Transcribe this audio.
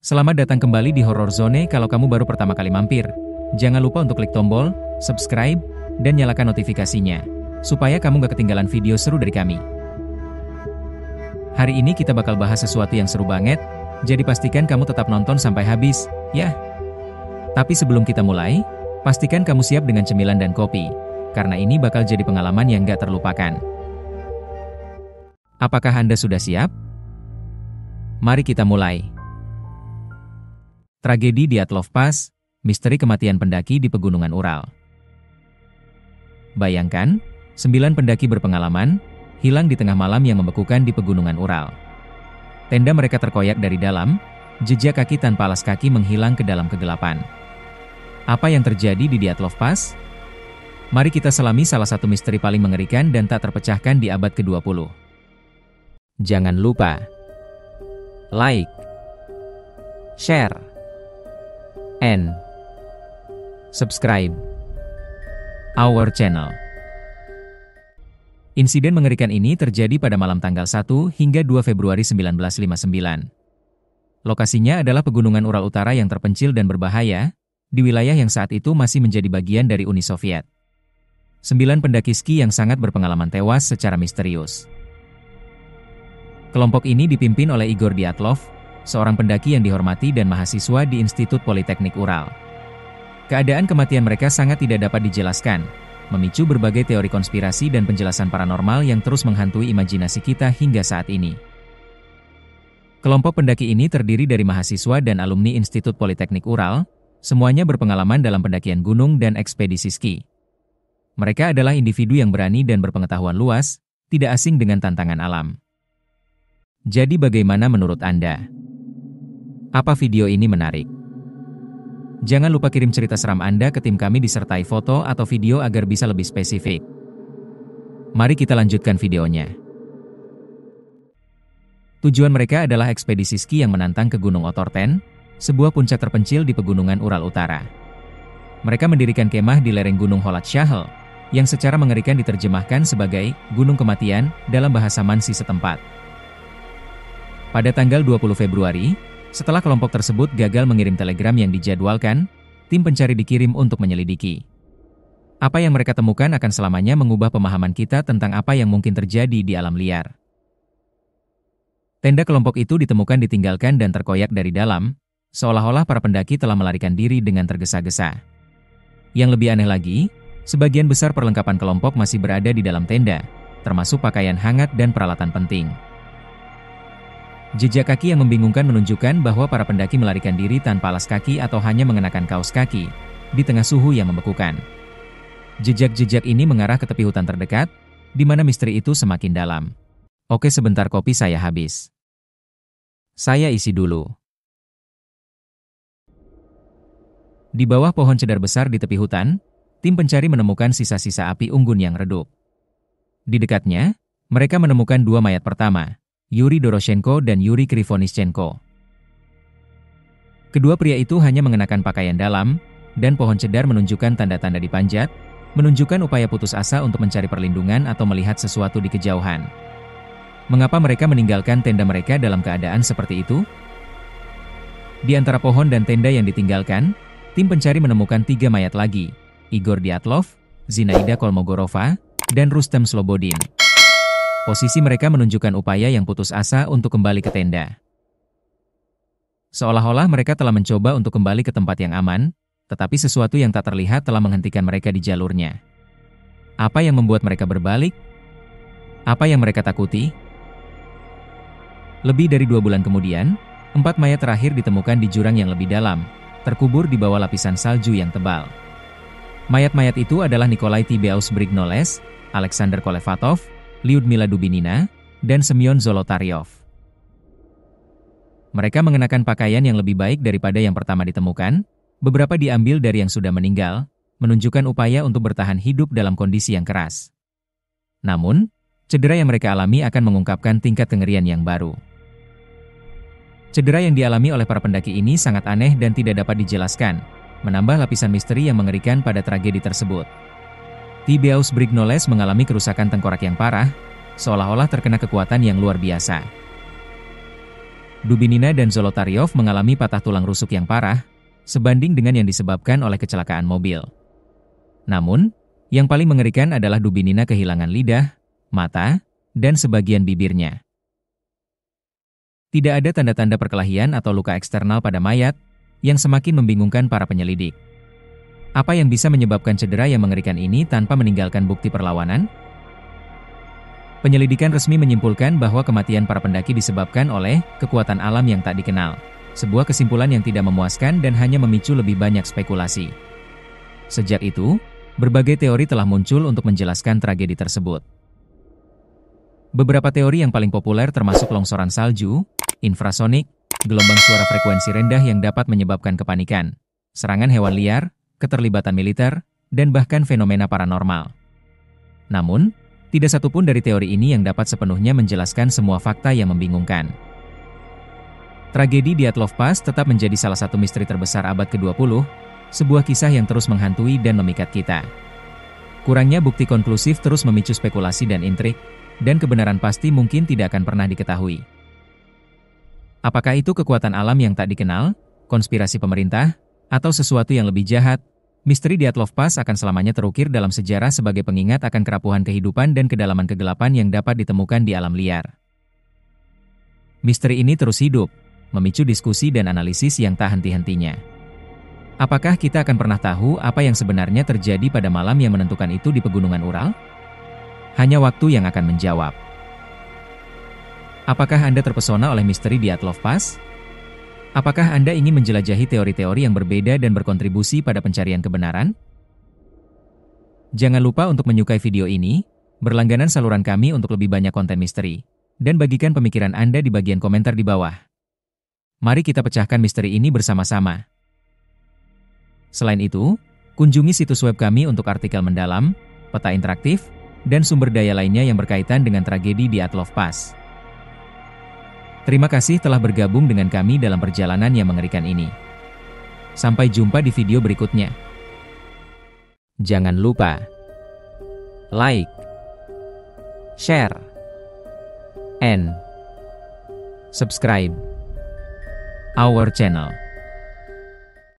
Selamat datang kembali di Horror Zone. Kalau kamu baru pertama kali mampir, jangan lupa untuk klik tombol subscribe dan nyalakan notifikasinya, supaya kamu gak ketinggalan video seru dari kami. Hari ini kita bakal bahas sesuatu yang seru banget, jadi pastikan kamu tetap nonton sampai habis, ya. Tapi sebelum kita mulai, pastikan kamu siap dengan cemilan dan kopi, karena ini bakal jadi pengalaman yang gak terlupakan. Apakah Anda sudah siap? Mari kita mulai. Tragedi Dyatlov Pass, misteri kematian pendaki di Pegunungan Ural. Bayangkan, 9 pendaki berpengalaman, hilang di tengah malam yang membekukan di Pegunungan Ural. Tenda mereka terkoyak dari dalam, jejak kaki tanpa alas kaki menghilang ke dalam kegelapan. Apa yang terjadi di Dyatlov Pass? Mari kita selami salah satu misteri paling mengerikan dan tak terpecahkan di abad ke-20. Jangan lupa like, share, and subscribe our channel. Insiden mengerikan ini terjadi pada malam tanggal 1 hingga 2 Februari 1959. Lokasinya adalah Pegunungan Ural Utara yang terpencil dan berbahaya, di wilayah yang saat itu masih menjadi bagian dari Uni Soviet. 9 pendaki ski yang sangat berpengalaman tewas secara misterius. Kelompok ini dipimpin oleh Igor Dyatlov, seorang pendaki yang dihormati dan mahasiswa di Institut Politeknik Ural. Keadaan kematian mereka sangat tidak dapat dijelaskan, memicu berbagai teori konspirasi dan penjelasan paranormal yang terus menghantui imajinasi kita hingga saat ini. Kelompok pendaki ini terdiri dari mahasiswa dan alumni Institut Politeknik Ural, semuanya berpengalaman dalam pendakian gunung dan ekspedisi ski. Mereka adalah individu yang berani dan berpengetahuan luas, tidak asing dengan tantangan alam. Jadi bagaimana menurut Anda? Apa video ini menarik? Jangan lupa kirim cerita seram Anda ke tim kami disertai foto atau video agar bisa lebih spesifik. Mari kita lanjutkan videonya. Tujuan mereka adalah ekspedisi ski yang menantang ke Gunung Otorten, sebuah puncak terpencil di Pegunungan Ural Utara. Mereka mendirikan kemah di lereng Gunung Holat Shahl, yang secara mengerikan diterjemahkan sebagai Gunung Kematian dalam bahasa Mansi setempat. Pada tanggal 20 Februari, setelah kelompok tersebut gagal mengirim telegram yang dijadwalkan, tim pencari dikirim untuk menyelidiki. Apa yang mereka temukan akan selamanya mengubah pemahaman kita tentang apa yang mungkin terjadi di alam liar. Tenda kelompok itu ditemukan ditinggalkan dan terkoyak dari dalam, seolah-olah para pendaki telah melarikan diri dengan tergesa-gesa. Yang lebih aneh lagi, sebagian besar perlengkapan kelompok masih berada di dalam tenda, termasuk pakaian hangat dan peralatan penting. Jejak kaki yang membingungkan menunjukkan bahwa para pendaki melarikan diri tanpa alas kaki atau hanya mengenakan kaos kaki, di tengah suhu yang membekukan. Jejak-jejak ini mengarah ke tepi hutan terdekat, di mana misteri itu semakin dalam. Oke, sebentar, kopi saya habis. Saya isi dulu. Di bawah pohon cedar besar di tepi hutan, tim pencari menemukan sisa-sisa api unggun yang redup. Di dekatnya, mereka menemukan 2 mayat pertama, Yuri Doroshenko dan Yuri Krivonischenko. Kedua pria itu hanya mengenakan pakaian dalam, dan pohon cedar menunjukkan tanda-tanda dipanjat, menunjukkan upaya putus asa untuk mencari perlindungan atau melihat sesuatu di kejauhan. Mengapa mereka meninggalkan tenda mereka dalam keadaan seperti itu? Di antara pohon dan tenda yang ditinggalkan, tim pencari menemukan 3 mayat lagi, Igor Dyatlov, Zinaida Kolmogorova, dan Rustem Slobodin. Posisi mereka menunjukkan upaya yang putus asa untuk kembali ke tenda. Seolah-olah mereka telah mencoba untuk kembali ke tempat yang aman, tetapi sesuatu yang tak terlihat telah menghentikan mereka di jalurnya. Apa yang membuat mereka berbalik? Apa yang mereka takuti? Lebih dari 2 bulan kemudian, 4 mayat terakhir ditemukan di jurang yang lebih dalam, terkubur di bawah lapisan salju yang tebal. Mayat-mayat itu adalah Nikolai Tibeaus-Brignoles, Alexander Kolevatov, Lyudmila Dubinina, dan Semyon Zolotaryov. Mereka mengenakan pakaian yang lebih baik daripada yang pertama ditemukan, beberapa diambil dari yang sudah meninggal, menunjukkan upaya untuk bertahan hidup dalam kondisi yang keras. Namun, cedera yang mereka alami akan mengungkapkan tingkat kengerian yang baru. Cedera yang dialami oleh para pendaki ini sangat aneh dan tidak dapat dijelaskan, menambah lapisan misteri yang mengerikan pada tragedi tersebut. Tibeaus-Brignoles mengalami kerusakan tengkorak yang parah, seolah-olah terkena kekuatan yang luar biasa. Dubinina dan Zolotaryov mengalami patah tulang rusuk yang parah, sebanding dengan yang disebabkan oleh kecelakaan mobil. Namun, yang paling mengerikan adalah Dubinina kehilangan lidah, mata, dan sebagian bibirnya. Tidak ada tanda-tanda perkelahian atau luka eksternal pada mayat, yang semakin membingungkan para penyelidik. Apa yang bisa menyebabkan cedera yang mengerikan ini tanpa meninggalkan bukti perlawanan? Penyelidikan resmi menyimpulkan bahwa kematian para pendaki disebabkan oleh kekuatan alam yang tak dikenal. Sebuah kesimpulan yang tidak memuaskan dan hanya memicu lebih banyak spekulasi. Sejak itu, berbagai teori telah muncul untuk menjelaskan tragedi tersebut. Beberapa teori yang paling populer termasuk longsoran salju, infrasonik, gelombang suara frekuensi rendah yang dapat menyebabkan kepanikan, serangan hewan liar, keterlibatan militer, dan bahkan fenomena paranormal. Namun, tidak satupun dari teori ini yang dapat sepenuhnya menjelaskan semua fakta yang membingungkan. Tragedi Dyatlov Pass tetap menjadi salah satu misteri terbesar abad ke-20, sebuah kisah yang terus menghantui dan memikat kita. Kurangnya bukti konklusif terus memicu spekulasi dan intrik, dan kebenaran pasti mungkin tidak akan pernah diketahui. Apakah itu kekuatan alam yang tak dikenal, konspirasi pemerintah, atau sesuatu yang lebih jahat? Misteri Dyatlov Pass akan selamanya terukir dalam sejarah sebagai pengingat akan kerapuhan kehidupan dan kedalaman kegelapan yang dapat ditemukan di alam liar. Misteri ini terus hidup, memicu diskusi dan analisis yang tak henti-hentinya. Apakah kita akan pernah tahu apa yang sebenarnya terjadi pada malam yang menentukan itu di pegunungan Ural? Hanya waktu yang akan menjawab. Apakah Anda terpesona oleh misteri Dyatlov Pass? Apakah Anda ingin menjelajahi teori-teori yang berbeda dan berkontribusi pada pencarian kebenaran? Jangan lupa untuk menyukai video ini, berlangganan saluran kami untuk lebih banyak konten misteri, dan bagikan pemikiran Anda di bagian komentar di bawah. Mari kita pecahkan misteri ini bersama-sama. Selain itu, kunjungi situs web kami untuk artikel mendalam, peta interaktif, dan sumber daya lainnya yang berkaitan dengan tragedi Dyatlov Pass. Terima kasih telah bergabung dengan kami dalam perjalanan yang mengerikan ini. Sampai jumpa di video berikutnya. Jangan lupa like, share, and subscribe our channel.